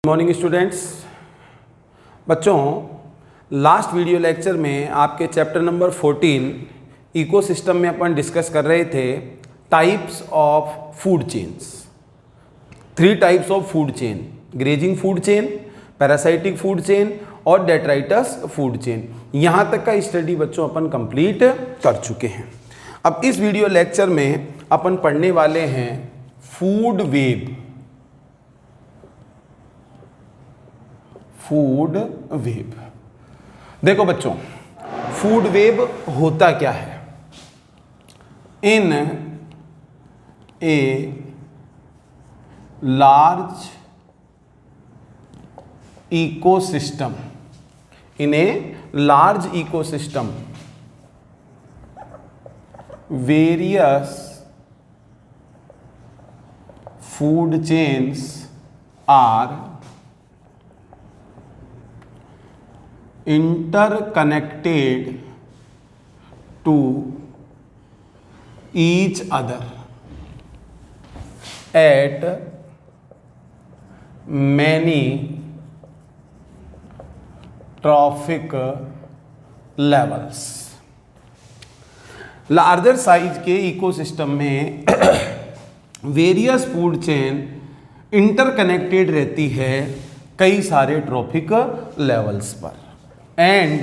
Morning students. बच्चों, last video lecture में आपके चैप्टर नंबर 14 इकोसिस्टम में अपन डिस्कस कर रहे थे types of food chains. 3 types of food chain: grazing food chain, parasitic food chain और डेट्राइटस फूड चेन। यहाँ तक का स्टडी बच्चों अपन कंप्लीट कर चुके हैं। अब इस वीडियो लेक्चर में अपन पढ़ने वाले हैं फूड वेब। फूड वेब, देखो बच्चों, फूड वेब होता क्या है? In a large ecosystem, in a large ecosystem, various food chains are interconnected to each other at many trophic levels। Larger size के इकोसिस्टम में वेरियस फूड चेन इंटरकनेक्टेड रहती है कई सारे ट्रॉफिक लेवल्स पर एंड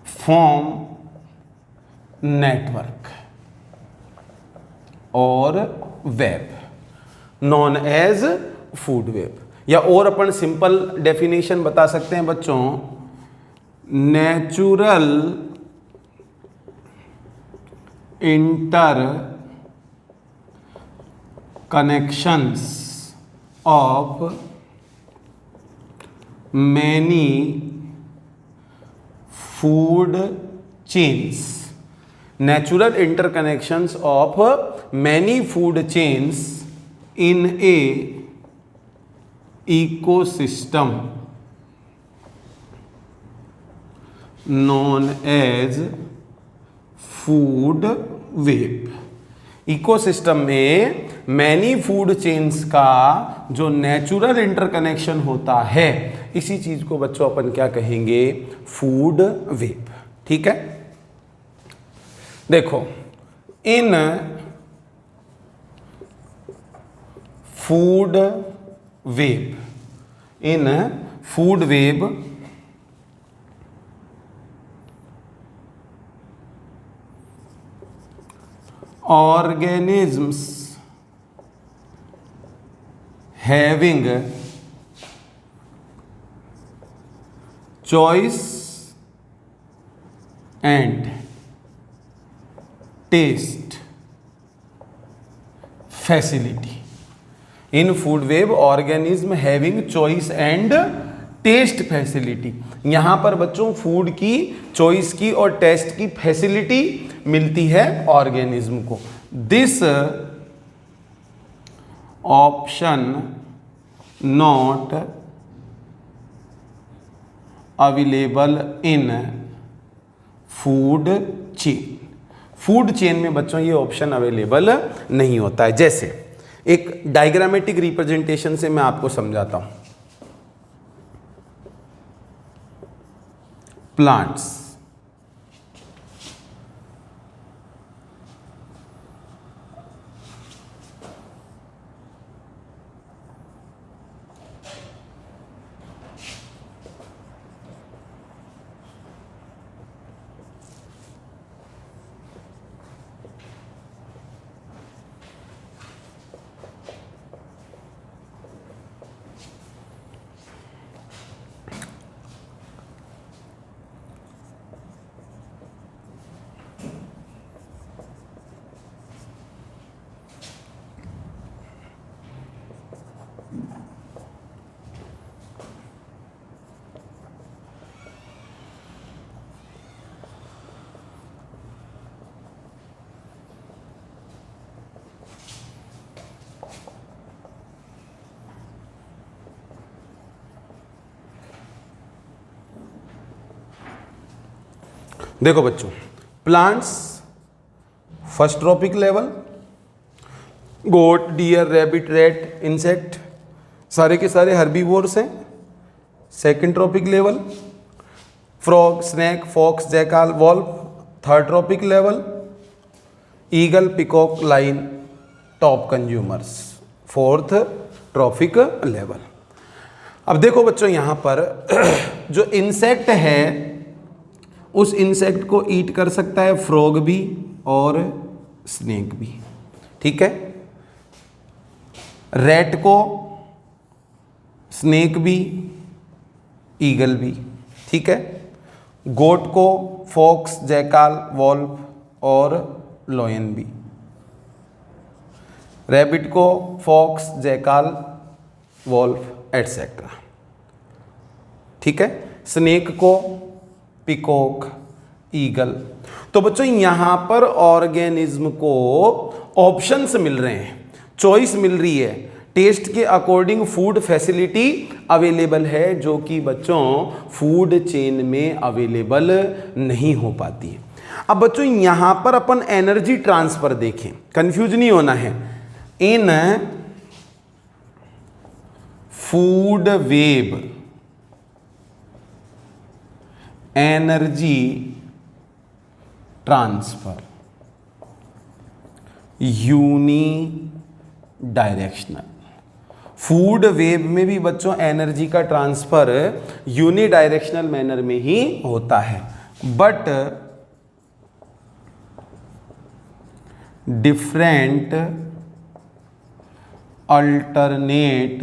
फॉर्म नेटवर्क और web known as food web. या और अपन सिंपल डेफिनेशन बता सकते हैं बच्चों, natural interconnections of many food chains, natural interconnections of many food chains in a ecosystem known as food web। Ecosystem में many food chains का जो नेचुरल इंटरकनेक्शन होता है, इसी चीज को बच्चों अपन क्या कहेंगे? Food web. ठीक है, देखो, in food web, in food web organisms having choice and taste facility। In food web organism having choice and taste facility. यहां पर बच्चों फूड की चॉइस की और टेस्ट की फैसिलिटी मिलती है ऑर्गेनिज्म को। This epsilon naught available in food chain. Food chain में बच्चों ये ऑप्शन अवेलेबल नहीं होता है। जैसे एक डायग्रामेटिक रिप्रेजेंटेशन से मैं आपको समझाता हूं। प्लांट्स, देखो बच्चों, plants first trophic level, goat, deer, rabbit, rat, insect, सारे के सारे हर्बीवोर्स हैं। Second trophic level frog, snake, fox, jackal, wolf. Third trophic level eagle, peacock, lion, top consumers. Fourth trophic level. अब देखो बच्चों यहाँ पर जो इंसेक्ट है उस इंसेक्ट को ईट कर सकता है फ्रॉग भी और स्नेक भी, ठीक है। रैट को, स्नेक भी, ईगल भी, ठीक है। गोट को फॉक्स, जैकाल, वॉल्फ और लॉयन भी। रैबिट को फॉक्स, जैकाल, वॉल्फ एटसेट्रा, ठीक है। स्नेक को पिकॉक, ईगल। तो बच्चों यहां पर ऑर्गेनिज्म को ऑप्शंस मिल रहे हैं, चॉइस मिल रही है, टेस्ट के अकॉर्डिंग फूड फैसिलिटी अवेलेबल है जो कि बच्चों फूड चेन में अवेलेबल नहीं हो पाती है। अब बच्चों यहां पर अपन एनर्जी ट्रांसफर देखें, कंफ्यूज नहीं होना है। In food web energy transfer unidirectional. Food web में भी बच्चों एनर्जी का ट्रांसफर यूनी डायरेक्शनल मैनर में ही होता है, but different alternate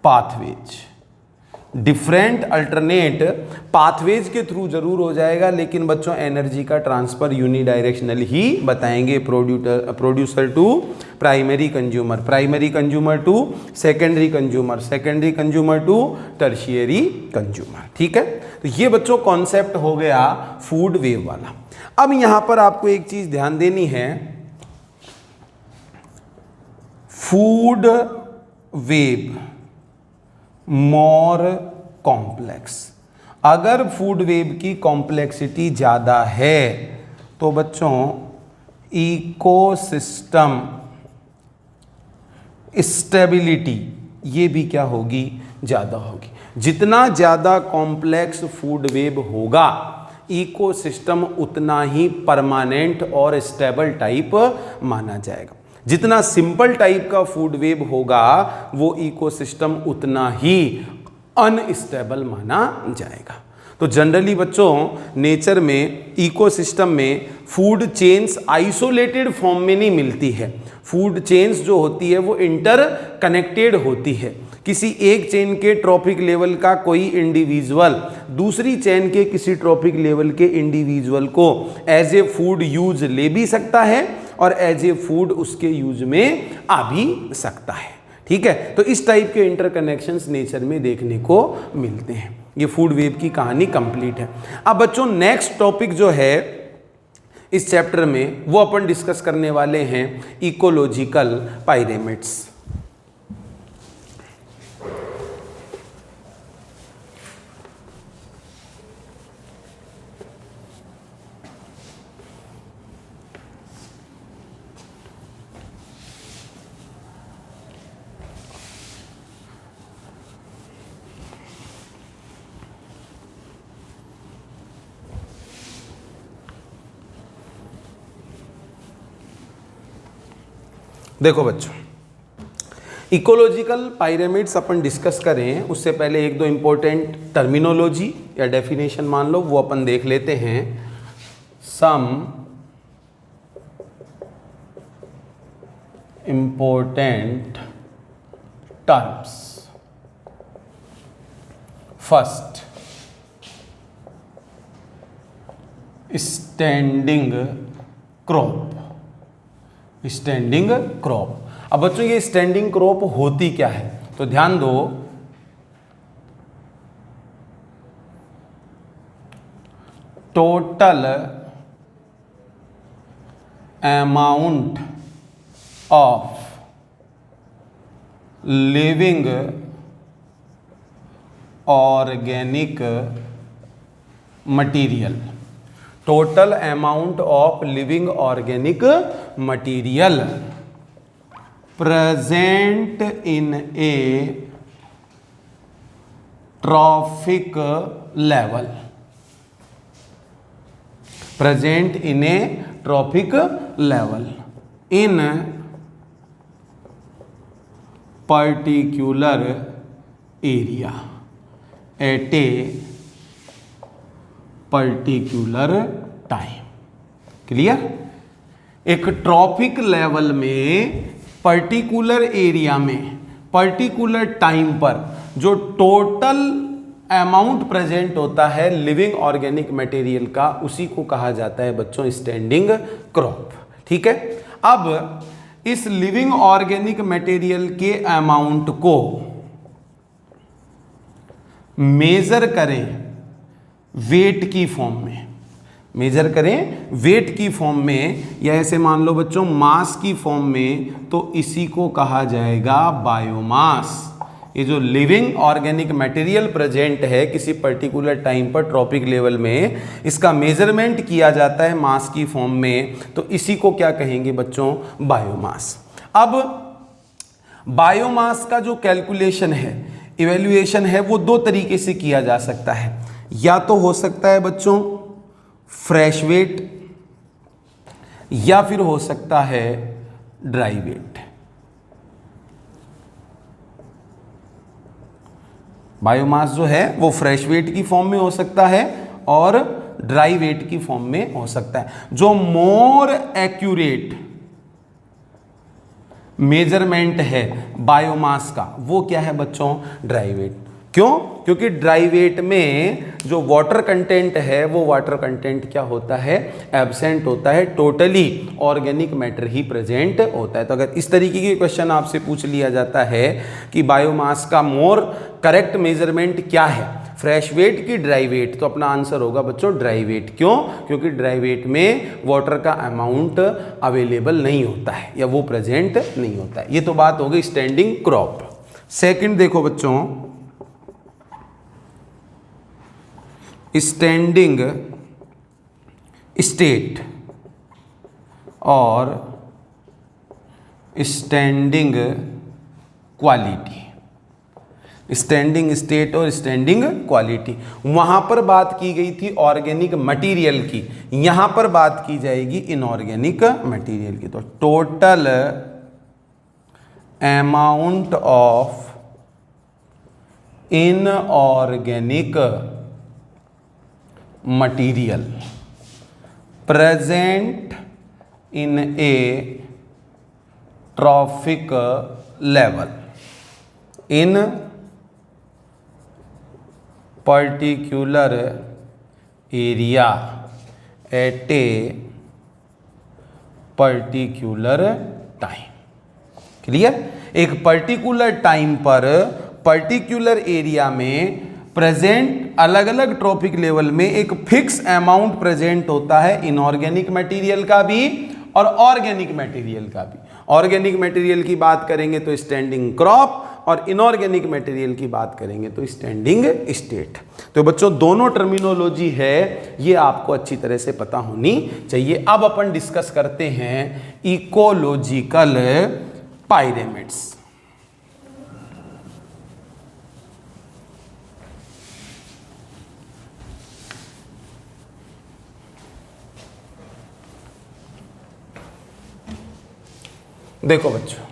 pathways. Different alternate pathways के थ्रू जरूर हो जाएगा, लेकिन बच्चों एनर्जी का ट्रांसफर यूनिडायरेक्शनल ही बताएंगे। Producer to primary consumer, primary consumer to secondary consumer, secondary consumer to tertiary consumer, ठीक है। तो ये बच्चों कॉन्सेप्ट हो गया फूड वेव वाला। अब यहां पर आपको एक चीज ध्यान देनी है, फूड वेव मोर कॉम्प्लेक्स। अगर फूड वेब की कॉम्प्लेक्सिटी ज़्यादा है तो बच्चों इकोसिस्टम स्टेबिलिटी ये भी क्या होगी, ज़्यादा होगी। जितना ज़्यादा कॉम्प्लेक्स फूड वेब होगा इकोसिस्टम उतना ही परमानेंट और स्टेबल टाइप माना जाएगा। जितना सिंपल टाइप का फूड वेब होगा वो इकोसिस्टम उतना ही अनस्टेबल माना जाएगा। तो जनरली बच्चों नेचर में, इकोसिस्टम में फूड चेन्स आइसोलेटेड फॉर्म में नहीं मिलती है। फूड चेन्स जो होती है वो इंटर कनेक्टेड होती है। किसी एक चेन के ट्रॉपिक लेवल का कोई इंडिविजुअल दूसरी चेन के किसी ट्रॉपिक लेवल के इंडिविजुअल को एज ए फूड यूज ले भी सकता है और एज ए फूड उसके यूज में आ भी सकता है, ठीक है। तो इस टाइप के इंटरकनेक्शंस नेचर में देखने को मिलते हैं। ये फूड वेब की कहानी कंप्लीट है। अब बच्चों नेक्स्ट टॉपिक जो है इस चैप्टर में वो अपन डिस्कस करने वाले हैं इकोलॉजिकल पायरेमिड्स। देखो बच्चों, इकोलॉजिकल पायरेमिड्स अपन डिस्कस करें उससे पहले एक दो इंपॉर्टेंट टर्मिनोलॉजी या डेफिनेशन मान लो वो अपन देख लेते हैं। Some important terms. First, standing crop. Standing crop. अब बच्चों ये स्टैंडिंग क्रॉप होती क्या है तो ध्यान दो। Total amount of living organic material. Total amount of living organic material present in A trophic level, present in A trophic level in particular area at A particular time. Clear? एक trophic level में particular area में particular time पर जो total amount present होता है living organic material का, उसी को कहा जाता है बच्चों स्टैंडिंग क्रॉप। ठीक है, अब इस लिविंग ऑर्गेनिक मटेरियल के अमाउंट को मेजर करें वेट की फॉर्म में, मेजर करें वेट की फॉर्म में, या ऐसे मान लो बच्चों मास की फॉर्म में, तो इसी को कहा जाएगा बायोमास। ये जो लिविंग ऑर्गेनिक मटेरियल प्रेजेंट है किसी पर्टिकुलर टाइम पर ट्रॉपिक लेवल में, इसका मेजरमेंट किया जाता है मास की फॉर्म में, तो इसी को क्या कहेंगे बच्चों? बायोमास। अब बायोमास का जो कैलकुलेशन है, इवैल्यूएशन है, वो दो तरीके से किया जा सकता है। या तो हो सकता है बच्चों फ्रेश वेट, या फिर हो सकता है ड्राई वेट। बायोमास जो है वो फ्रेश वेट की फॉर्म में हो सकता है और ड्राई वेट की फॉर्म में हो सकता है। जो मोर एक्यूरेट मेजरमेंट है बायोमास का वो क्या है बच्चों? Dry weight. क्यों? क्योंकि ड्राई वेट में जो वाटर कंटेंट है वो वाटर कंटेंट क्या होता है? एब्सेंट होता है, टोटली ऑर्गेनिक मैटर ही प्रेजेंट होता है। तो अगर इस तरीके के क्वेश्चन आपसे पूछ लिया जाता है कि बायोमास का मोर करेक्ट मेजरमेंट क्या है, फ्रेश वेट की ड्राई वेट, तो अपना आंसर होगा बच्चों ड्राई वेट। क्यों? क्योंकि ड्राई वेट में वाटर का अमाउंट अवेलेबल नहीं होता है या वो प्रेजेंट नहीं होता है। ये तो बात हो गई स्टैंडिंग क्रॉप। सेकंड देखो बच्चों, स्टैंडिंग स्टेट और स्टैंडिंग क्वालिटी। स्टैंडिंग स्टेट और स्टैंडिंग क्वालिटी, वहां पर बात की गई थी ऑर्गेनिक मटेरियल की, यहां पर बात की जाएगी इनऑर्गेनिक मटेरियल की। तो total amount of inorganic material present in A trophic level in particular area at A particular time. Clear? एक पर्टिकुलर टाइम पर पर्टिकुलर एरिया में प्रेजेंट अलग अलग ट्रॉपिक लेवल में एक फिक्स अमाउंट प्रेजेंट होता है इनऑर्गेनिक मटेरियल का भी और ऑर्गेनिक मटेरियल का भी। ऑर्गेनिक मटेरियल की बात करेंगे तो स्टैंडिंग क्रॉप, और इनऑर्गेनिक मटेरियल की बात करेंगे तो स्टैंडिंग स्टेट। तो बच्चों दोनों टर्मिनोलॉजी है, ये आपको अच्छी तरह से पता होनी चाहिए। अब अपन डिस्कस करते हैं इकोलॉजिकल पायरेमिड्स। देखो बच्चों,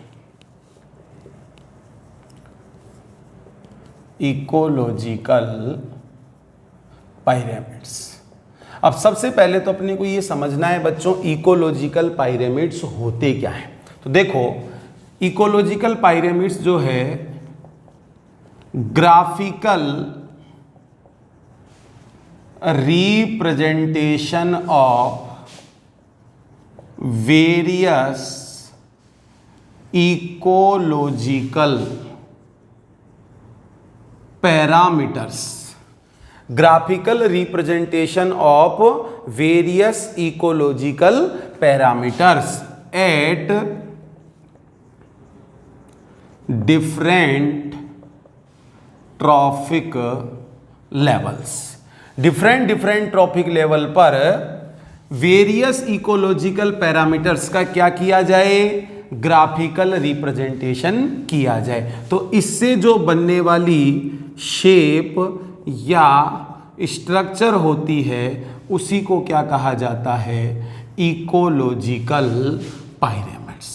इकोलॉजिकल पायरेमिड्स। अब सबसे पहले तो अपने को ये समझना है बच्चों इकोलॉजिकल पायरेमिड्स होते क्या हैं। तो देखो इकोलॉजिकल पायरेमिड्स जो है graphical representation of various ecological parameters, graphical representation of various ecological parameters at different trophic levels. Different trophic level पर वेरियस इकोलॉजिकल पैरामीटर्स का क्या किया जाए? ग्राफिकल रिप्रेजेंटेशन किया जाए। तो इससे जो बनने वाली शेप या स्ट्रक्चर होती है उसी को क्या कहा जाता है? इकोलॉजिकल पायरेमिड्स।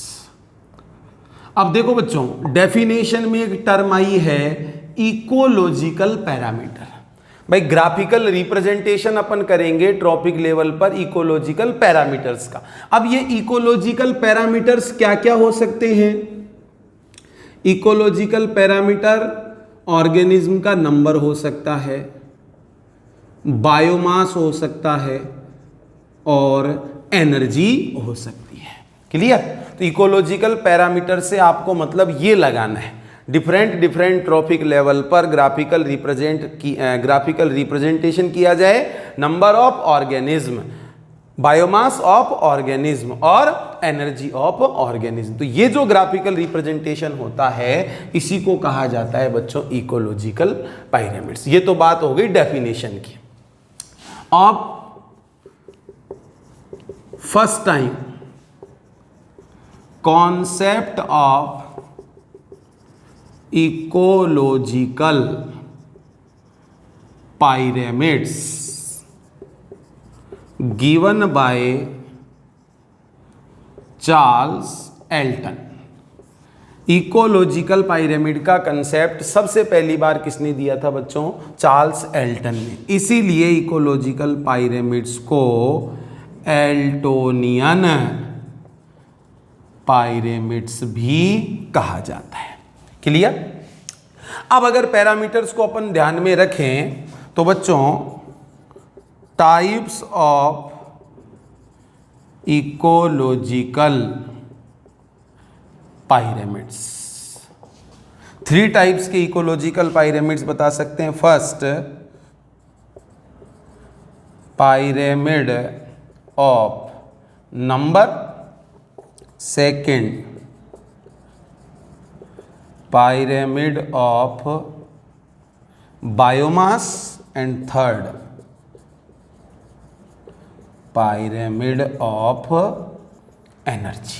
अब देखो बच्चों, डेफिनेशन में एक टर्म आई है इकोलॉजिकल पैरामीटर। भाई ग्राफिकल रिप्रेजेंटेशन अपन करेंगे ट्रॉपिक लेवल पर इकोलॉजिकल पैरामीटर्स का। अब ये इकोलॉजिकल पैरामीटर्स क्या क्या हो सकते हैं? इकोलॉजिकल पैरामीटर ऑर्गेनिज्म का नंबर हो सकता है, बायोमास हो सकता है और एनर्जी हो सकती है। क्लियर? तो इकोलॉजिकल पैरामीटर से आपको मतलब ये लगाना है, डिफरेंट ट्रॉपिक लेवल पर ग्राफिकल रिप्रेजेंटेशन किया जाए, number of organism, biomass of organism और एनर्जी ऑफ ऑर्गेनिज्म। तो ये जो ग्राफिकल रिप्रेजेंटेशन होता है इसी को कहा जाता है बच्चों इकोलॉजिकल पायरेमिड्स। ये तो बात हो गई डेफिनेशन की। अब first time concept of ecological pyramids given by Charles Elton. Ecological pyramid का कंसेप्ट सबसे पहली बार किसने दिया था बच्चों? चार्ल्स एल्टन ने। इसीलिए इकोलॉजिकल पायरेमिड्स को एल्टोनियन पायरेमिड्स भी कहा जाता है। क्लियर? अब अगर पैरामीटर्स को अपन ध्यान में रखें तो बच्चों types of ecological pyramids, 3 types के इकोलॉजिकल पायरेमिड्स बता सकते हैं। First, pyramid of number, second pyramid of biomass and third pyramid of energy।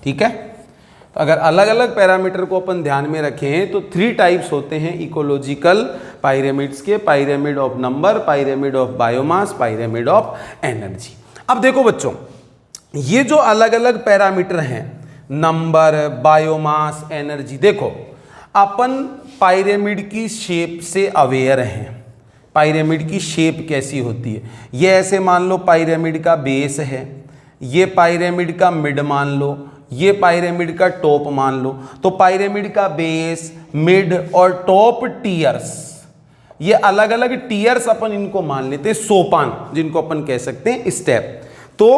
ठीक है? तो अगर अलग अलग पैरामीटर को अपन ध्यान में रखें तो 3 टाइप्स होते हैं इकोलॉजिकल पायरेमिड्स के, pyramid of number, pyramid of biomass, pyramid of energy. अब देखो बच्चों, ये जो अलग अलग पैरामीटर हैं, नंबर, बायोमास, एनर्जी, देखो अपन पायरेमिड की शेप से अवेयर हैं। पायरेमिड की शेप कैसी होती है? ये ऐसे मान लो पायरेमिड का बेस है, ये पायरेमिड का मिड मान लो, ये पायरेमिड का टॉप मान लो। तो पायरेमिड का बेस, मिड और टॉप टीयर्स, ये अलग अलग टीयर्स अपन इनको मान लेते हैं, सोपान जिनको अपन कह सकते हैं, स्टेप। तो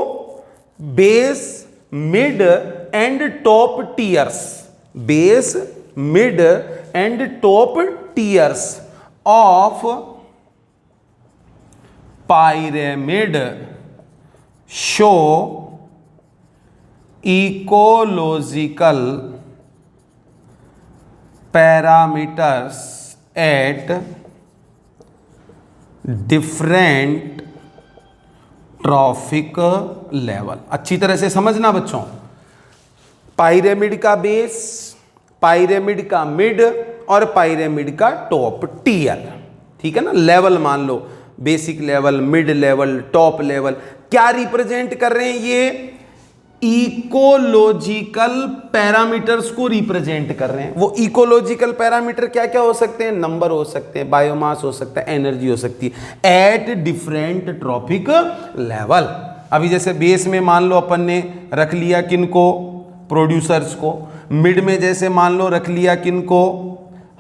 base, mid and top tiers, base, mid and top tiers of pyramid show ecological parameters at different trophic level. अच्छी तरह से समझना बच्चों, पायरेमिड का बेस, पायरेमिड का मिड और पायरेमिड का टॉप टीयर। ठीक है ना? लेवल मान लो, basic level, mid level, top level, क्या रिप्रेजेंट कर रहे हैं? ये इकोलॉजिकल पैरामीटर्स को रिप्रेजेंट कर रहे हैं। वो इकोलॉजिकल पैरामीटर क्या क्या हो सकते हैं? नंबर हो सकते हैं, बायोमास हो सकता है, एनर्जी हो सकती है, एट डिफरेंट ट्रॉपिक लेवल। अभी जैसे बेस में मान लो अपन ने रख लिया किनको? प्रोड्यूसर्स को। मिड में जैसे मान लो रख लिया किनको?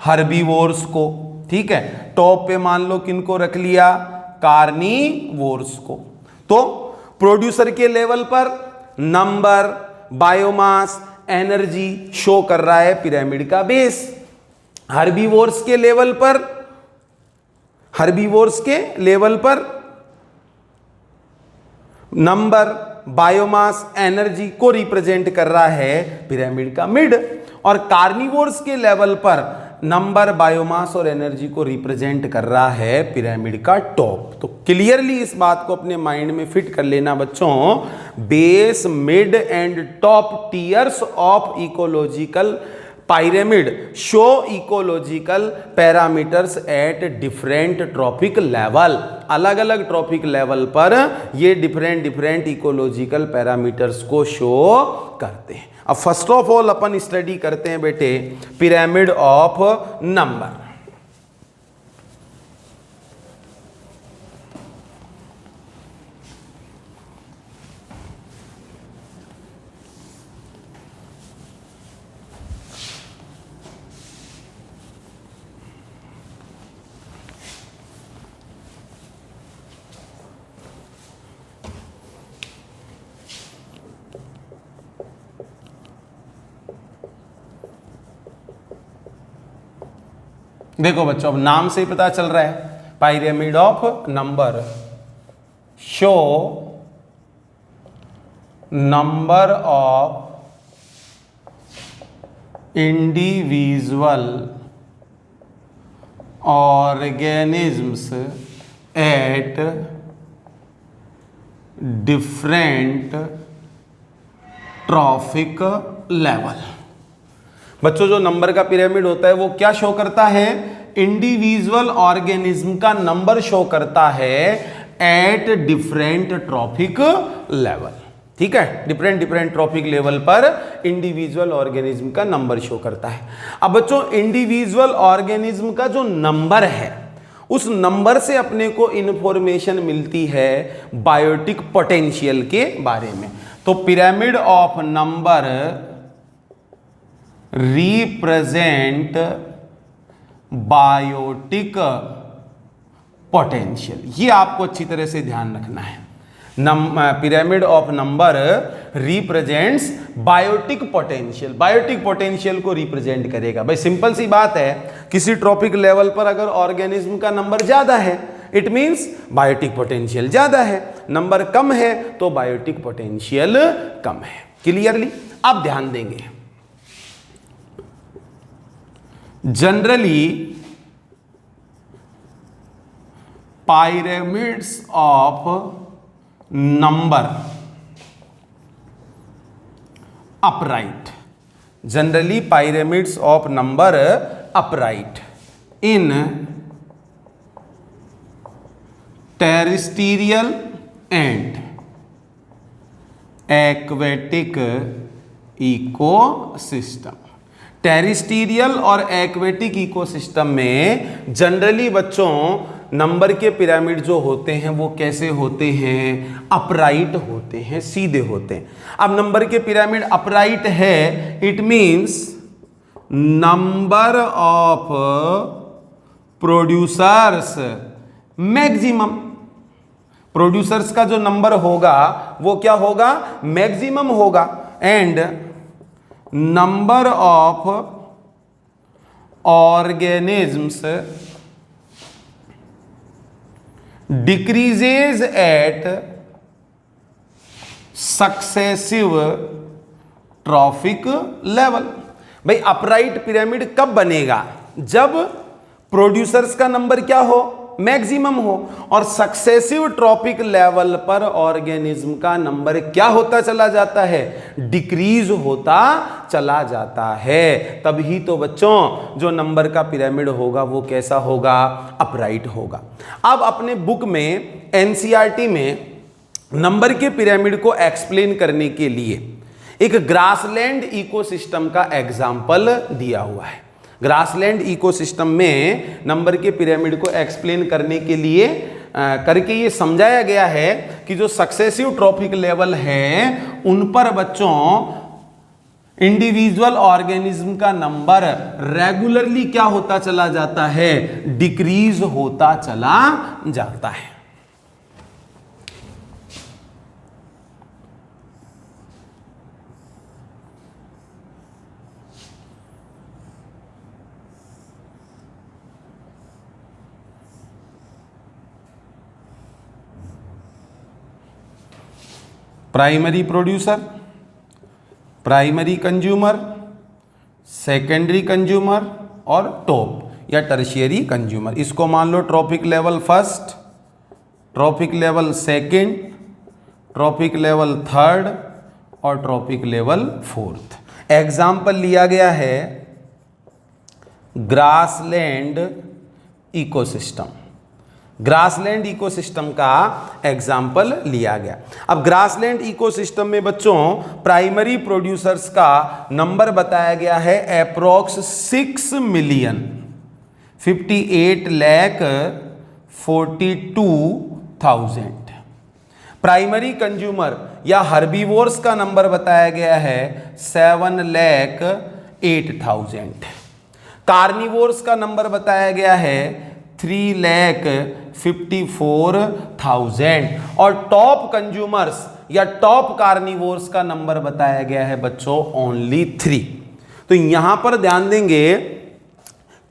हर्बीवोर्स को। ठीक है? टॉप पे मान लो किनको रख लिया? कार्निवोर्स को। तो प्रोड्यूसर के लेवल पर नंबर, बायोमास, एनर्जी शो कर रहा है पिरामिड का बेस। हर्बीवोर्स के लेवल पर, हर्बीवोर्स के लेवल पर नंबर, बायोमास, एनर्जी को रिप्रेजेंट कर रहा है पिरामिड का मिड। और कार्निवोर्स के लेवल पर नंबर, बायोमास और एनर्जी को रिप्रेजेंट कर रहा है पिरामिड का टॉप। तो क्लियरली इस बात को अपने माइंड में फिट कर लेना बच्चों, base, mid and top tiers of ecological pyramid show ecological parameters at different trophic level। अलग अलग ट्रॉपिक लेवल पर ये डिफरेंट इकोलॉजिकल पैरामीटर्स को शो करते हैं। अब first of all upon study करते हैं बेटे पिरामिड ऑफ नंबर। देखो बच्चों, अब नाम से ही पता चल रहा है, pyramid of number show number of individual organisms eight different trophic level. बच्चों, जो नंबर का पिरामिड होता है वो क्या शो करता है? इंडिविजुअल ऑर्गेनिज्म का नंबर शो करता है एट डिफरेंट ट्रॉफिक लेवल। ठीक है, डिफरेंट ट्रॉफिक लेवल पर इंडिविजुअल ऑर्गेनिज्म का नंबर शो करता है। अब बच्चों, इंडिविजुअल ऑर्गेनिज्म का जो नंबर है उस नंबर से अपने को इंफॉर्मेशन मिलती है बायोटिक पोटेंशियल के बारे में। तो pyramid of number represent biotic potential, ये आपको अच्छी तरह से ध्यान रखना है। Pyramid of number represents biotic potential, biotic potential को रिप्रेजेंट करेगा। भाई सिंपल सी बात है, किसी ट्रॉपिक लेवल पर अगर ऑर्गेनिज्म का नंबर ज्यादा है इट मींस बायोटिक पोटेंशियल ज्यादा है, नंबर कम है तो बायोटिक पोटेंशियल कम है। क्लियरली आप ध्यान देंगे। Generally pyramids of number upright, generally pyramids of number upright in terrestrial and aquatic ecosystem। टेरिस्टीरियल और एक्वेटिक इकोसिस्टम में जनरली बच्चों नंबर के पिरामिड जो होते हैं वो कैसे होते हैं? अपराइट होते हैं, सीधे होते हैं। अब नंबर के पिरामिड अपराइट है, it means number of producers maximum, producers का जो नंबर होगा वो क्या होगा? मैक्सिमम होगा। And number of organisms decreases at successive trophic level. भाई अपराइट पिरामिड कब बनेगा? जब प्रोड्यूसर्स का नंबर क्या हो? मैक्सिमम हो, और सक्सेसिव ट्रॉपिक लेवल पर ऑर्गेनिज्म का नंबर क्या होता चला जाता है? डिक्रीज होता चला जाता है। तभी तो बच्चों जो नंबर का पिरामिड होगा वो कैसा होगा? अपराइट होगा। अब अपने बुक में एनसीईआरटी में नंबर के पिरामिड को एक्सप्लेन करने के लिए एक ग्रासलैंड इकोसिस्टम का एग्जाम्पल दिया हुआ है। ग्रासलैंड इकोसिस्टम में नंबर के पिरामिड को एक्सप्लेन करने के लिए करके ये समझाया गया है कि जो सक्सेसिव ट्रॉपिक लेवल है उन पर बच्चों इंडिविजुअल ऑर्गेनिज्म का नंबर रेगुलरली क्या होता चला जाता है? डिक्रीज होता चला जाता है। Primary producer, primary consumer, secondary consumer और टॉप या टर्शियरी कंज्यूमर। इसको मान लो trophic level first, trophic level second, trophic level third और ट्रॉपिक लेवल फोर्थ। एग्जाम्पल लिया गया है ग्रासलैंड इकोसिस्टम, ग्रासलैंड इकोसिस्टम का एग्जाम्पल लिया गया। अब ग्रासलैंड इकोसिस्टम में बच्चों प्राइमरी प्रोड्यूसर्स का नंबर बताया गया है अप्रोक्स 6,58,42,000। प्राइमरी कंज्यूमर या हर्बीवोर्स का नंबर बताया गया है 7,08,000। कार्निवोर्स का नंबर बताया गया है 3,54,000 और टॉप कंज्यूमर्स या टॉप कार्निवोर्स का नंबर बताया गया है बच्चों ओनली 3। तो यहां पर ध्यान देंगे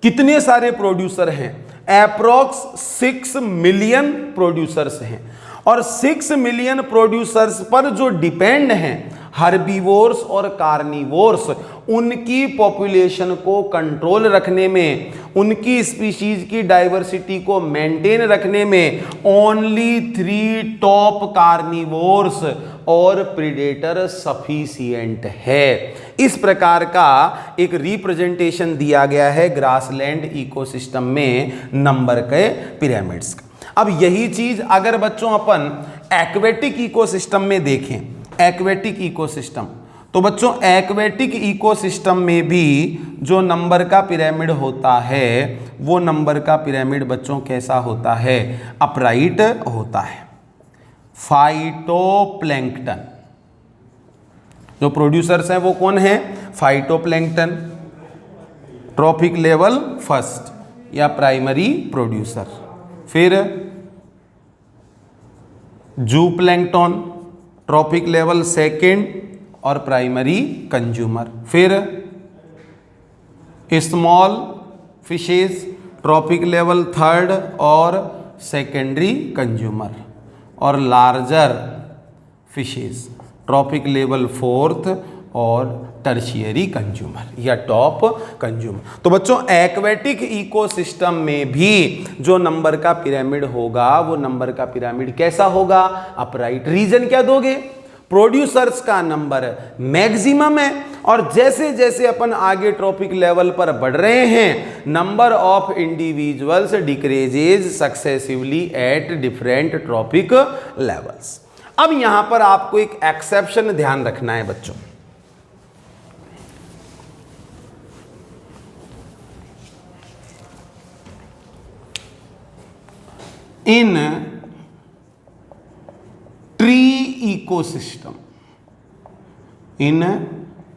कितने सारे प्रोड्यूसर हैं, अप्रोक्स 6 मिलियन प्रोड्यूसर्स हैं और 6 मिलियन प्रोड्यूसर्स पर जो डिपेंड हैं हर्बीवोर्स और कार्निवोर्स, उनकी पॉपुलेशन को कंट्रोल रखने में, उनकी स्पीशीज की डाइवर्सिटी को मेंटेन रखने में ओनली 3 टॉप कार्निवोर्स और प्रीडेटर सफिशिएंट है। इस प्रकार का एक रिप्रेजेंटेशन दिया गया है ग्रासलैंड इकोसिस्टम में नंबर के पिरामिड्स का। अब यही चीज अगर बच्चों अपन एक्वेटिक इकोसिस्टम में देखें, एक्वेटिक इकोसिस्टम, तो बच्चों एक्वेटिक इकोसिस्टम में भी जो नंबर का पिरामिड होता है वो नंबर का पिरामिड बच्चों कैसा होता है, अपराइट होता है। फाइटोप्लैंक्टन, जो प्रोड्यूसर्स हैं वो कौन है, फाइटोप्लैंक्टन, ट्रॉपिक लेवल फर्स्ट या प्राइमरी प्रोड्यूसर, फिर जूप्लैंक्टन ट्रॉपिक लेवल सेकेंड और प्राइमरी कंज्यूमर, फिर small fishes tropic level third और सेकेंडरी कंज्यूमर, और larger fishes tropic level fourth और टर्शियरी कंज्यूमर या टॉप कंज्यूमर। तो बच्चों एक्वेटिक इकोसिस्टम में भी जो नंबर का पिरामिड होगा वो नंबर का पिरामिड कैसा होगा, अपराइट। रीजन क्या दोगे, प्रोड्यूसर्स का नंबर मैक्सिमम है और जैसे जैसे अपन आगे ट्रॉपिक लेवल पर बढ़ रहे हैं number of individuals decreases successively eight different trophic levels. अब यहां पर आपको एक एक्सेप्शन ध्यान रखना है बच्चों। In tree ecosystem, in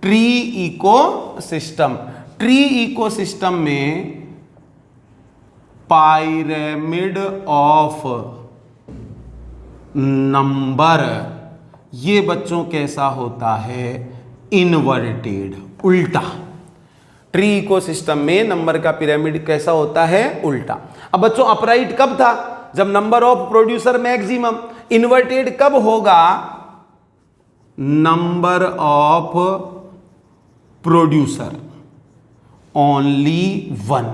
tree ecosystem, tree ecosystem में पायरेमिड ऑफ नंबर, ये बच्चों कैसा होता है, इनवर्टेड, उल्टा। ट्री इकोसिस्टम में नंबर का पिरामिड कैसा होता है, उल्टा। अब बच्चों अपराइट कब था, जब number of producer maximum. Inverted कब होगा, नंबर ऑफ प्रोड्यूसर ओनली 1।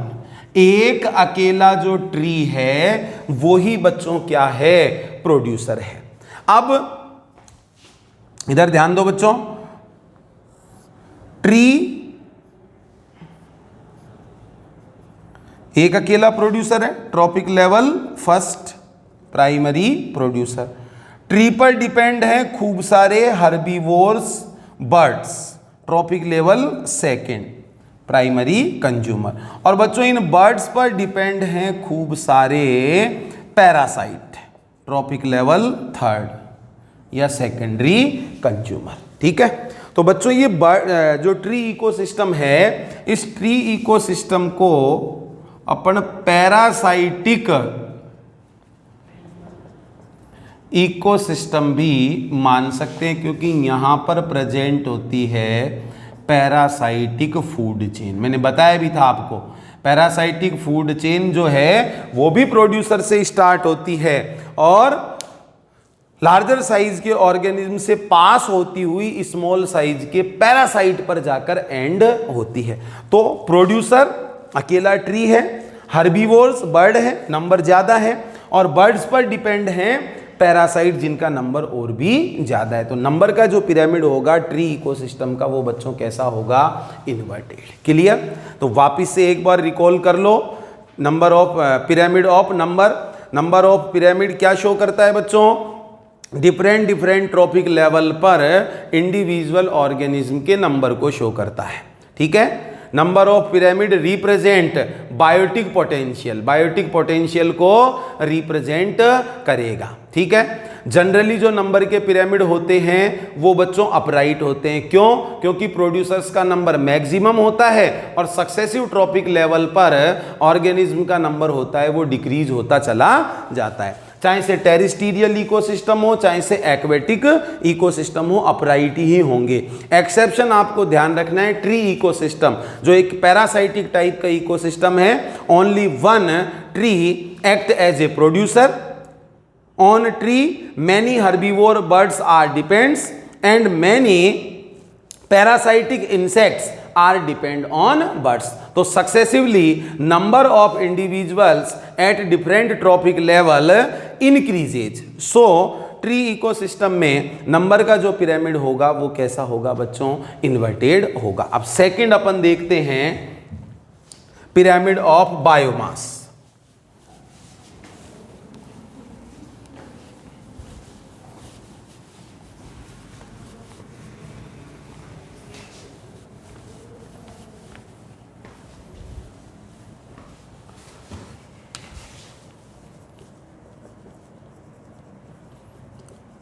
एक अकेला जो ट्री है वो ही बच्चों क्या है, प्रोड्यूसर है। अब इधर ध्यान दो बच्चों, ट्री एक अकेला प्रोड्यूसर है, tropic level first primary producer. Tree पर डिपेंड है खूब सारे herbivores birds, trophic level second primary consumer. और बच्चों इन बर्ड्स पर डिपेंड हैं खूब सारे पैरासाइट, ट्रॉपिक लेवल थर्ड या सेकेंडरी कंज्यूमर। ठीक है, तो बच्चों ये जो ट्री इकोसिस्टम है, इस ट्री इकोसिस्टम को अपन पैरासाइटिक इकोसिस्टम भी मान सकते हैं, क्योंकि यहां पर प्रेजेंट होती है पैरासाइटिक फूड चेन। मैंने बताया भी था आपको, पैरासाइटिक फूड चेन जो है वो भी प्रोड्यूसर से स्टार्ट होती है और लार्जर साइज के ऑर्गेनिज्म से पास होती हुई स्मॉल साइज के पैरासाइट पर जाकर एंड होती है। तो प्रोड्यूसर अकेला ट्री है, हर्बीवोर्स बर्ड है, नंबर ज़्यादा है, और बर्ड्स पर डिपेंड हैं पैरासाइट जिनका नंबर और भी ज़्यादा है। तो नंबर का जो पिरामिड होगा ट्री इकोसिस्टम का वो बच्चों कैसा होगा, इन्वर्टेड। क्लियर? तो वापस से एक बार रिकॉल कर लो, number of pyramid of number of pyramid क्या शो करता है बच्चों, डिफरेंट ट्रॉपिक लेवल पर इंडिविजुअल ऑर्गेनिज्म के नंबर को शो करता है। ठीक है? Number of pyramid represent biotic potential को रिप्रेजेंट करेगा। ठीक है? जनरली जो नंबर के पिरामिड होते हैं वो बच्चों अपराइट होते हैं। क्यों? क्योंकि प्रोड्यूसर्स का नंबर मैक्सिमम होता है और सक्सेसिव ट्रॉपिक लेवल पर ऑर्गेनिज्म का नंबर होता है वो डिक्रीज होता चला जाता है। चाहे से टेरिस्टीरियल इकोसिस्टम हो, चाहे से एक्वेटिक इकोसिस्टम हो, अपराइट ही होंगे। एक्सेप्शन आपको ध्यान रखना है, ट्री इकोसिस्टम जो एक पैरासाइटिक टाइप का इकोसिस्टम है, only one tree act as a producer on tree, many herbivore birds are depends and many parasitic insects are depend on birds. तो successively number of individuals at different trophic level increases. So tree ecosystem में number का जो pyramid होगा वो कैसा होगा बच्चों, inverted होगा। अब सेकंड अपन देखते हैं pyramid of biomass.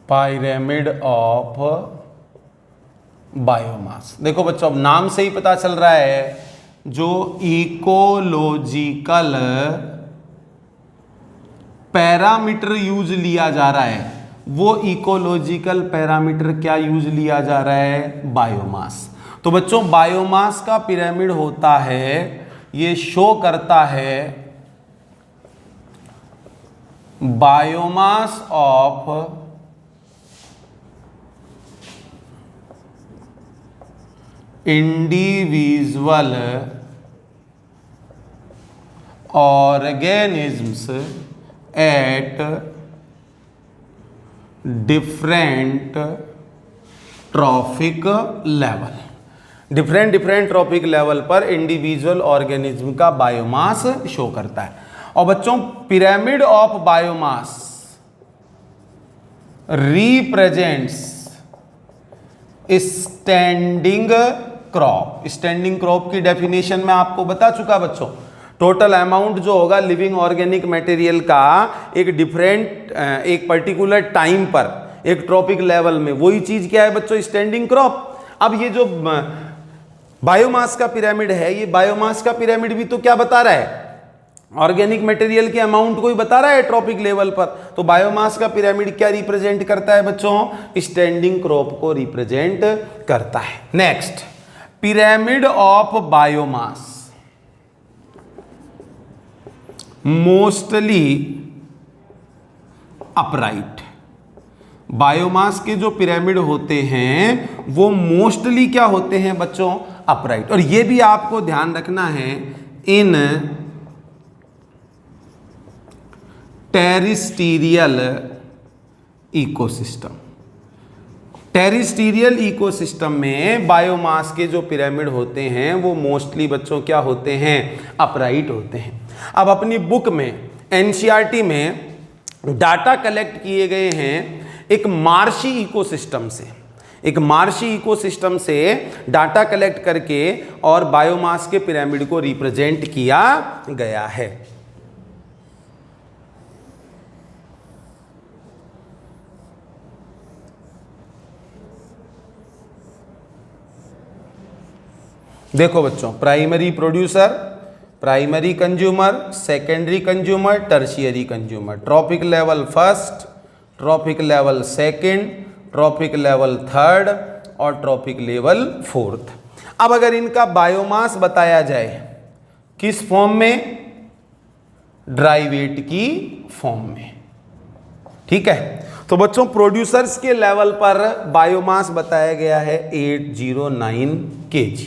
Pyramid of biomass. देखो बच्चों, अब नाम से ही पता चल रहा है जो इकोलॉजिकल पैरामीटर यूज लिया जा रहा है वो इकोलॉजिकल पैरामीटर क्या यूज लिया जा रहा है, बायोमास। तो बच्चों बायोमास का पिरामिड होता है, ये शो करता है biomass of individual organisms eight different trophic level. Different trophic level पर इंडिविजुअल ऑर्गेनिज्म का बायोमास शो करता है। और बच्चों pyramid of biomass represents standing crop. Standing crop की डेफिनेशन में आपको बता चुका बच्चों, टोटल अमाउंट जो होगा लिविंग ऑर्गेनिक मटेरियल का एक पर्टिकुलर टाइम पर एक ट्रॉपिक लेवल में, वही चीज क्या है बच्चों, स्टैंडिंग क्रॉप। अब ये जो बायोमास का पिरामिड है, ये बायोमास का पिरामिड भी तो क्या बता रहा है, ऑर्गेनिक मटेरियल के अमाउंट को ही बता रहा है ट्रॉपिक लेवल पर। तो बायोमास का पिरामिड क्या रिप्रेजेंट करता है बच्चों, स्टैंडिंग क्रॉप को रिप्रेजेंट करता है। Next, pyramid of biomass mostly upright. Biomass के जो पिरामिड होते हैं वो मोस्टली क्या होते हैं बच्चों, अपराइट। और ये भी आपको ध्यान रखना है, इन टेरिस्टीरियल इकोसिस्टम। टेरिस्टीरियल इकोसिस्टम में बायोमास के जो पिरामिड होते हैं वो मोस्टली बच्चों क्या होते हैं, अपराइट होते हैं। अब अपनी बुक में एनसीईआरटी में डाटा कलेक्ट किए गए हैं एक मार्शी इकोसिस्टम से। एक मार्शी इकोसिस्टम से डाटा कलेक्ट करके और बायोमास के पिरामिड को रिप्रेजेंट किया गया है। देखो बच्चों, primary producer, primary consumer, secondary consumer, tertiary consumer, trophic level first, trophic level second, trophic level third और ट्रॉपिक लेवल फोर्थ। अब अगर इनका बायोमास बताया जाए किस फॉर्म में, ड्राई की फॉर्म में। ठीक है, तो बच्चों प्रोड्यूसर्स के लेवल पर बायोमास बताया गया है 809 kg,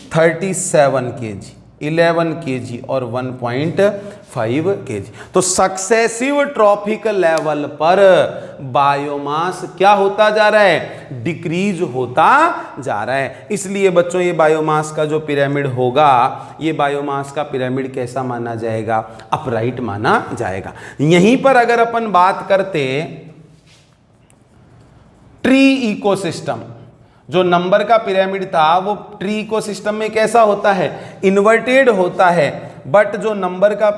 37 kg, 11 kg और 1.5 kg। तो सक्सेसिव ट्रॉपिक लेवल पर बायोमास क्या होता जा रहा है, डिक्रीज होता जा रहा है। इसलिए बच्चों ये बायोमास का जो पिरामिड होगा, ये बायोमास का पिरामिड कैसा माना जाएगा, अपराइट माना जाएगा। यहीं पर अगर अपन बात करते ट्री इकोसिस्टम, जो नंबर का पिरामिड था वो ट्री इकोसिस्टम में कैसा होता है, इन्वर्टेड होता है। बट जो नंबर का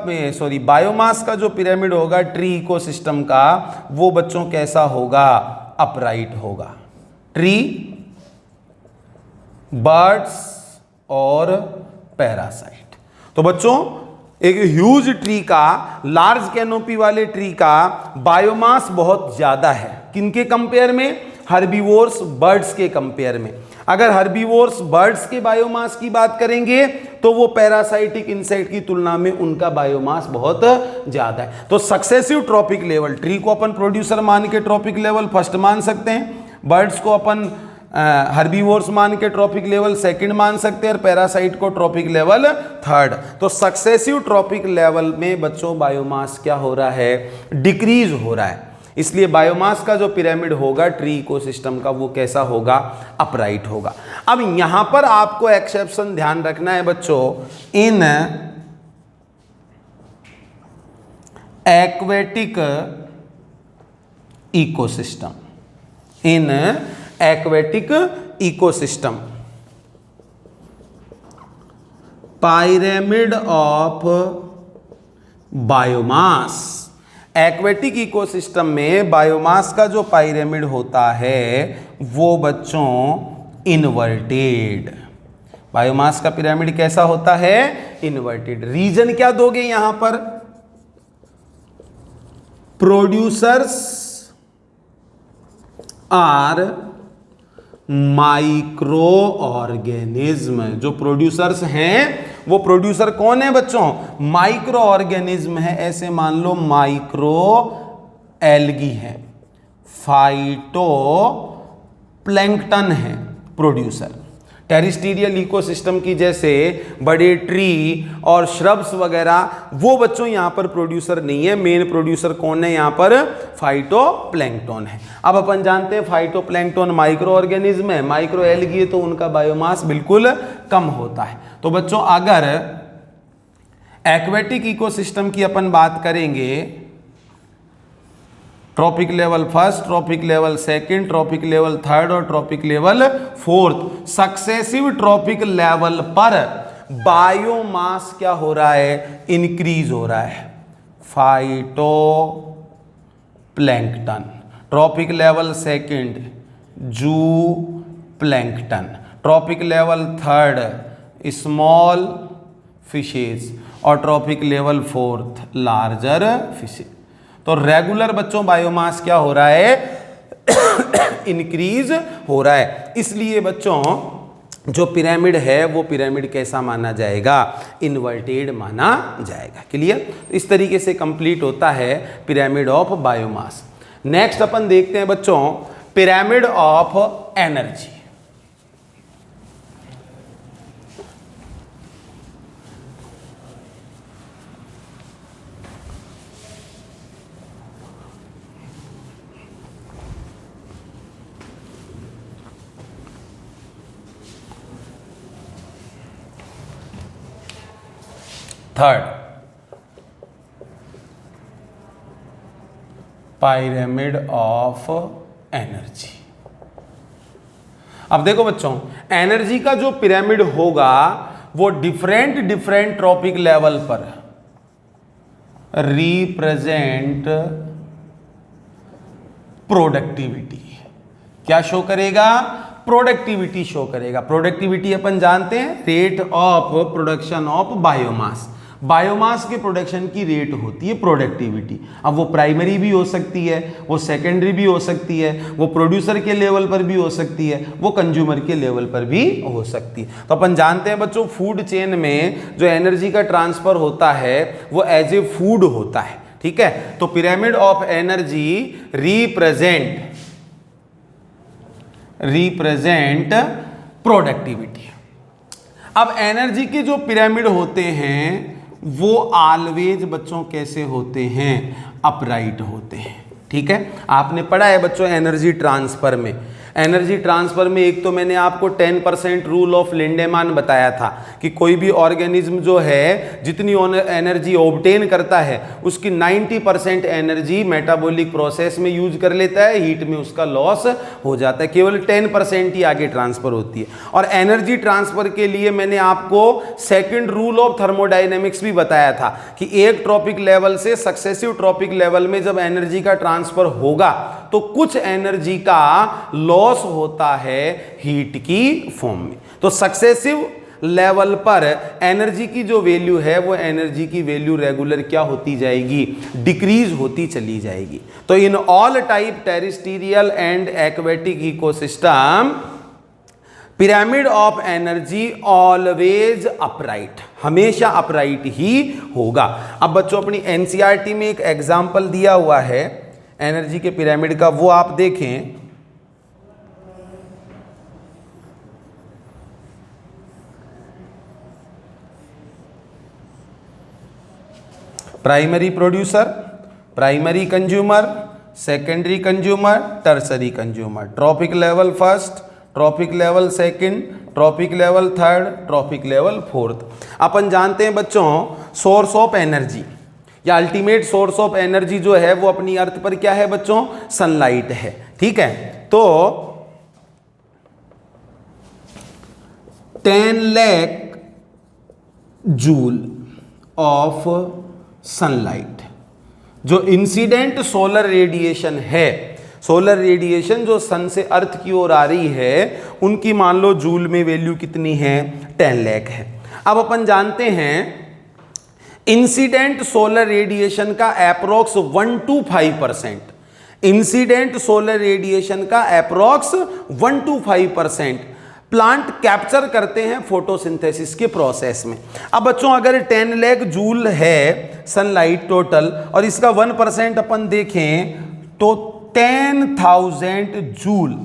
बायोमास का जो पिरामिड होगा ट्री इकोसिस्टम का, वो बच्चों कैसा होगा, अपराइट होगा। ट्री, बर्ड्स और पैरासाइट। तो बच्चों एक ह्यूज ट्री का, लार्ज कैनोपी वाले ट्री का बायोमास बहुत ज्यादा है। किनके कंपेयर में, हर्बीवोर्स बर्ड्स के कंपेयर में। अगर हर्बीवोर्स बर्ड्स के बायोमास की बात करेंगे तो वो पैरासाइटिक इंसेक्ट की तुलना में उनका बायोमास बहुत ज्यादा है। तो सक्सेसिव ट्रॉपिक लेवल, ट्री को अपन प्रोड्यूसर मान के ट्रॉपिक लेवल फर्स्ट मान सकते हैं, बर्ड्स को अपन हर्बीवोर्स मान के ट्रॉपिक लेवल सेकंड मान सकते हैं, और पैरासाइट को ट्रॉपिक लेवल थर्ड। तो सक्सेसिव ट्रॉपिक लेवल में बच्चों बायोमास क्या हो रहा है, डिक्रीज हो रहा है। इसलिए बायोमास का जो पिरामिड होगा ट्री इकोसिस्टम का, वो कैसा होगा, अपराइट होगा। अब यहां पर आपको एक्सेप्शन ध्यान रखना है बच्चों, in aquatic ecosystem, in aquatic ecosystem pyramid of biomass, aquatic ecosystem में बायोमास का जो पिरामिड होता है वो बच्चों इन्वर्टेड, बायोमास का पिरामिड कैसा होता है, इन्वर्टेड। रीजन क्या दोगे यहां पर, प्रोड्यूसर्स आर माइक्रो ऑर्गेनिज्म। जो प्रोड्यूसर्स हैं वो प्रोड्यूसर कौन है बच्चों, माइक्रो ऑर्गेनिज्म है। ऐसे मान लो माइक्रो एल्गी है, फाइटो प्लैंकटन है प्रोड्यूसर। टेरिस्टीरियल इकोसिस्टम की जैसे बड़े ट्री और श्रब्स वगैरह, वो बच्चों यहां पर प्रोड्यूसर नहीं है। मेन प्रोड्यूसर कौन है यहां पर, फाइटोप्लैंक्टन है। अब अपन जानते हैं फाइटोप्लैंक्टन माइक्रो ऑर्गेनिज्म है, माइक्रो एल्गी है, तो उनका बायोमास बिल्कुल कम होता है। तो बच्चों अगर एक्वेटिक इकोसिस्टम की अपन बात करेंगे, trophic level first, trophic level second, trophic level third और trophic level fourth, successive trophic level पर बायोमास क्या हो रहा है, इंक्रीज हो रहा है। Phytoplankton, trophic level second zooplankton, trophic level third small fishes और trophic level fourth larger fishes. तो रेगुलर बच्चों बायोमास क्या हो रहा है, इंक्रीज हो रहा है। इसलिए बच्चों जो पिरामिड है वो पिरामिड कैसा माना जाएगा, इन्वर्टेड माना जाएगा। क्लियर। इस तरीके से कंप्लीट होता है पिरामिड ऑफ बायोमास। नेक्स्ट अपन देखते हैं बच्चों pyramid of energy. Third, pyramid of energy. अब देखो बच्चों एनर्जी का जो पिरामिड होगा वो डिफरेंट ट्रॉपिक लेवल पर रिप्रेजेंट प्रोडक्टिविटी क्या शो करेगा, प्रोडक्टिविटी शो करेगा। प्रोडक्टिविटी अपन जानते हैं rate of production of biomass, biomass के प्रोडक्शन की रेट होती है प्रोडक्टिविटी। अब वो प्राइमरी भी हो सकती है, वो सेकेंडरी भी हो सकती है, वो प्रोड्यूसर के लेवल पर भी हो सकती है, वो कंज्यूमर के लेवल पर भी हो सकती है। तो अपन जानते हैं बच्चों फूड चेन में जो एनर्जी का ट्रांसफर होता है वो एज ए फूड होता है। ठीक है। तो pyramid of energy represent productivity. अब एनर्जी के जो पिरामिड होते हैं वो ऑलवेज बच्चों कैसे होते हैं, अपराइट होते हैं। ठीक है, आपने पढ़ा है बच्चों एनर्जी ट्रांसफर में। एनर्जी ट्रांसफर में एक तो मैंने आपको 10% रूल ऑफ लिंडेमान बताया था कि कोई भी ऑर्गेनिज्म जो है जितनी एनर्जी ऑब्टेन करता है उसकी 90% एनर्जी मेटाबॉलिक प्रोसेस में यूज कर लेता है, हीट में उसका लॉस हो जाता है, केवल 10% ही आगे ट्रांसफर होती है। और एनर्जी ट्रांसफर के लिए मैंने आपको सेकंड रूल ऑफ थर्मोडायनेमिक्स भी बताया था कि एक ट्रॉपिक लेवल से सक्सेसिव ट्रॉपिक लेवल में जब एनर्जी का ट्रांसफर होगा तो कुछ एनर्जी का लॉस होता है हीट की फॉर्म में। तो सक्सेसिव लेवल पर एनर्जी की जो वैल्यू है वो एनर्जी की वैल्यू रेगुलर क्या होती जाएगी, डिक्रीज होती चली जाएगी। तो in all type terrestrial and aquatic ecosystem pyramid of energy always upright, हमेशा अपराइट ही होगा। अब बच्चों अपनी एनसीईआरटी में एक एग्जाम्पल दिया हुआ है एनर्जी के पिरामिड का, वो आप देखें। Primary producer, primary consumer, secondary consumer, tertiary consumer, trophic level first, trophic level second, trophic level third, trophic level fourth. अपन जानते हैं बच्चों सोर्स ऑफ एनर्जी या अल्टीमेट सोर्स ऑफ एनर्जी जो है वो अपनी अर्थ पर क्या है बच्चों, सनलाइट है। ठीक है, तो 10 लाख जूल ऑफ सनलाइट, जो इंसिडेंट सोलर रेडिएशन है, सोलर रेडिएशन जो सन से अर्थ की ओर आ रही है, उनकी मान लो जूल में वैल्यू कितनी है, 10 लाख है। अब अपन जानते हैं इंसिडेंट सोलर रेडिएशन का approx 1 to 5%, incident solar radiation का अप्रोक्स 1 to 5% प्लांट कैप्चर करते हैं फोटोसिंथेसिस के प्रोसेस में। अब बच्चों अगर 10 लाख जूल है सनलाइट टोटल और इसका 1% अपन देखें तो 10,000 जूल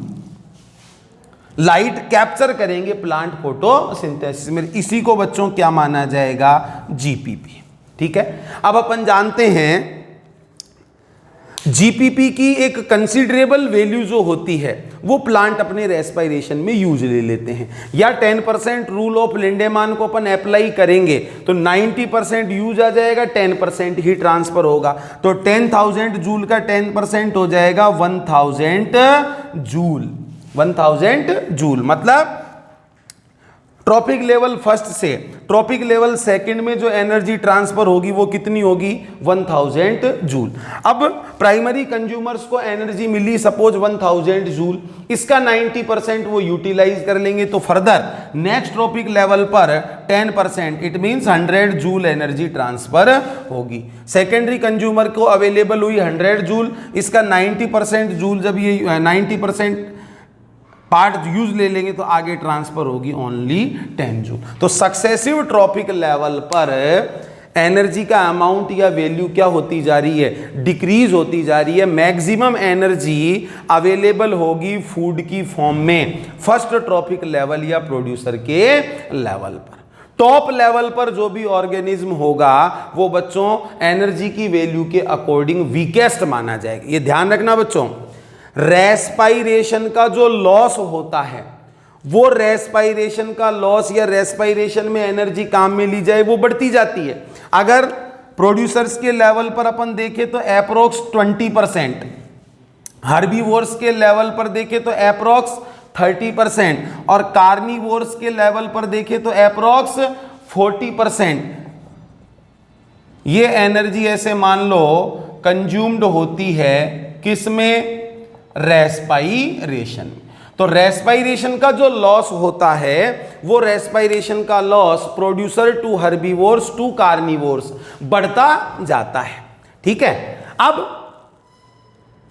लाइट कैप्चर करेंगे प्लांट फोटोसिंथेसिस में। इसी को बच्चों क्या माना जाएगा, जीपीपी। ठीक है, अब अपन जानते हैं जीपीपी की एक कंसीडरेबल वैल्यू जो होती है वो प्लांट अपने रेस्पिरेशन में यूज ले लेते हैं, या 10% रूल ऑफ लिंडेमान को अपन अप्लाई करेंगे तो 90% यूज आ जाएगा, 10% ही ट्रांसफर होगा। तो 10,000 जूल का 10% हो जाएगा 1000 जूल, 1000 जूल। मतलब ट्रॉपिक लेवल फर्स्ट से ट्रॉपिक लेवल सेकंड में जो एनर्जी ट्रांसफर होगी वो कितनी होगी, 1000 जूल। अब प्राइमरी कंज्यूमर्स को एनर्जी मिली सपोज 1000 जूल, इसका 90% वो यूटिलाइज कर लेंगे, तो फर्दर नेक्स्ट ट्रॉपिक लेवल पर 10%, it means 100 joule energy transfer होगी। सेकेंडरी कंज्यूमर को अवेलेबल हुई 100 जूल, इसका 90% जूल, जब ये 90% पार्ट यूज ले लेंगे तो आगे ट्रांसफर होगी ओनली 10 जूल। तो सक्सेसिव ट्रॉपिक लेवल पर एनर्जी का अमाउंट या वैल्यू क्या होती जा रही है, डिक्रीज होती जा रही है। मैक्सिमम एनर्जी अवेलेबल होगी फूड की फॉर्म में फर्स्ट ट्रॉपिक लेवल या प्रोड्यूसर के लेवल पर। टॉप लेवल पर जो भी ऑर्गेनिज्म होगा वो बच्चों एनर्जी की वैल्यू के अकॉर्डिंग वीकेस्ट माना जाएगा। ये ध्यान रखना बच्चों, रेस्पाइरेशन का जो लॉस होता है वो रेस्पाइरेशन का लॉस या रेस्पाइरेशन में एनर्जी काम में ली जाए वो बढ़ती जाती है। अगर प्रोड्यूसर्स के लेवल पर अपन देखें तो अप्रोक्स 20%, हर्बीवोर्स के लेवल पर देखें तो अप्रोक्स 30% और कार्निवोर्स के लेवल पर देखें तो अप्रोक्स 40%। ये एनर्जी ऐसे मान लो कंज्यूम्ड होती है किसमें, रेस्पाइरेशन। तो रेस्पाइरेशन का जो लॉस होता है वो रेस्पाइरेशन का loss producer to herbivores to carnivores बढ़ता जाता है। ठीक है, अब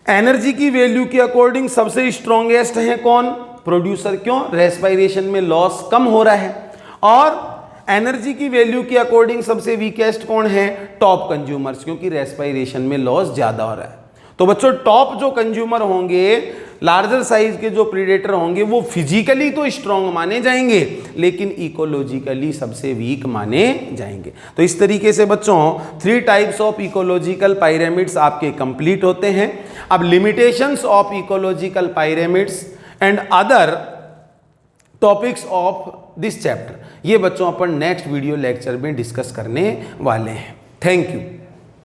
एनर्जी की वैल्यू के अकॉर्डिंग सबसे स्ट्रॉन्गेस्ट है कौन, प्रोड्यूसर। क्यों, रेस्पाइरेशन में लॉस कम हो रहा है। और एनर्जी की वैल्यू के अकॉर्डिंग सबसे वीकेस्ट कौन है, टॉप कंज्यूमर्स, क्योंकि रेस्पाइरेशन में लॉस ज्यादा हो रहा है। तो बच्चों टॉप जो कंज्यूमर होंगे, लार्जर साइज के जो प्रीडेटर होंगे वो फिजिकली तो स्ट्रांग माने जाएंगे लेकिन इकोलॉजिकली सबसे वीक माने जाएंगे। तो इस तरीके से बच्चों 3 टाइप्स ऑफ इकोलॉजिकल पायरेमिड्स आपके कंप्लीट होते हैं। अब limitations of ecological pyramids and other topics of this chapter, ये बच्चों अपन नेक्स्ट वीडियो लेक्चर में डिस्कस करने वाले हैं। Thank you.